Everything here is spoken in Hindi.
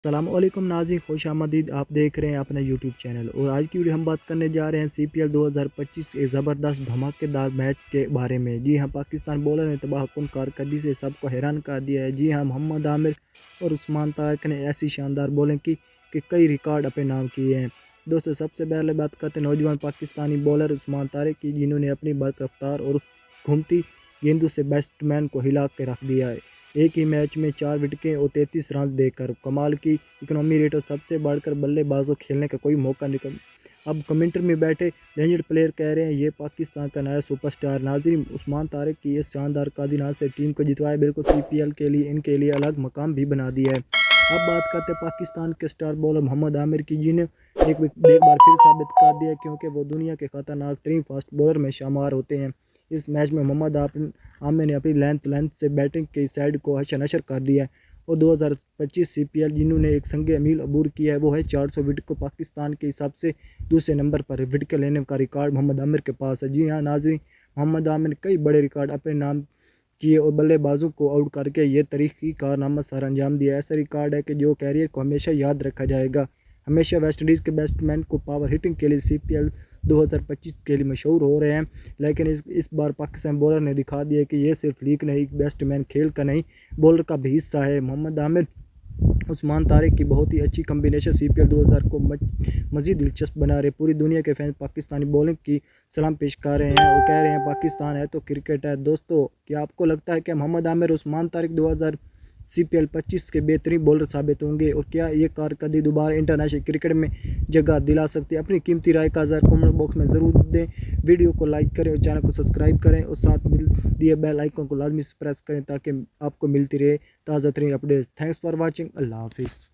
अस्सलामुअलैकुम नाज़रीन, खुश आमदीद। आप देख रहे हैं अपना यूट्यूब चैनल और आज की वीडियो हम बात करने जा रहे हैं CPL 2025 के ज़बरदस्त धमाकेदार मैच के बारे में। जी हाँ, पाकिस्तान बॉलर ने तबाहकुन कारकर्दगी से सबको हैरान कर दिया है। जी हाँ, मोहम्मद आमिर और उस्मान तारिक ने ऐसी शानदार बॉलिंग की कि कई रिकॉर्ड अपने नाम किए हैं। दोस्तों, सबसे पहले बात करते हैं नौजवान पाकिस्तानी बॉलर उस्मान तारिक की, जिन्होंने अपनी बर्क रफ्तार और घूमती गेंदों से बैट्समैन को हिला के रख दिया है। एक ही मैच में 4 विकेटें और 33 रन देकर कमाल की इकनॉमी रेट और सबसे बढ़कर बल्लेबाजों खेलने का कोई मौका निकल। अब कमेंटर में बैठे लेजेंड प्लेयर कह रहे हैं ये पाकिस्तान का नया सुपरस्टार। नाज़रीन, उस्मान तारिक की इस शानदार कादिना से टीम को जितवाया, बिल्कुल CPL के लिए इनके लिए अलग मकाम भी बना दिया है। अब बात करते हैं पाकिस्तान के स्टार बॉलर मोहम्मद आमिर की, जिन्हें एक बार फिर साबित कर दिया क्योंकि वो दुनिया के खतरनाक तरीन फास्ट बॉलर में शुमार होते हैं। इस मैच में मोहम्मद आमिर ने अपनी लेंथ से बैटिंग की साइड को हशर-नशर कर दिया है और 2025 CPL जिन्होंने एक संग मील अबूर किया है, वो है 400 विकेट को पाकिस्तान के हिसाब से दूसरे नंबर पर विकेट लेने का रिकॉर्ड मोहम्मद आमिर के पास है। जी हाँ नाज़रीन, मोहम्मद आमिर ने कई बड़े रिकॉर्ड अपने नाम किए और बल्लेबाजों को आउट करके ये तारीखी कारनामा सर अंजाम दिया। ऐसा रिकॉर्ड है कि जो कैरियर को हमेशा याद रखा जाएगा। हमेशा वेस्ट इंडीज़ के बैट्समैन को पावर हिटिंग के लिए CPL 2025 के लिए मशहूर हो रहे हैं, लेकिन इस बार पाकिस्तान बॉलर ने दिखा दिया कि ये सिर्फ लीग नहीं, बैट्समैन खेल का नहीं, बॉलर का भी हिस्सा है। मोहम्मद आमिर उस्मान तारिक की बहुत ही अच्छी कम्बिनेशन CPL 2000 को मज़ीद दिलचस्प बना रहे। पूरी दुनिया के फैंस पाकिस्तानी बॉलिंग की सलाम पेश कर रहे हैं और कह रहे हैं पाकिस्तान है तो क्रिकेट है। दोस्तों, क्या आपको लगता है कि मोहम्मद आमिर उस्मान तारिक 2000 CPL 25 के बेहतरीन बॉलर साबित होंगे और क्या ये कारकर्दगी दोबारा इंटरनेशनल क्रिकेट में जगह दिला सकती है? अपनी कीमती राय का कमेंट बॉक्स में ज़रूर दें। वीडियो को लाइक करें और चैनल को सब्सक्राइब करें और साथ मिल दिए बेल आइकन को लाजमी से प्रेस करें ताकि आपको मिलती रहे ताज़ा तरीन अपडेट्स। Thanks for watching. अल्लाह हाफिज़।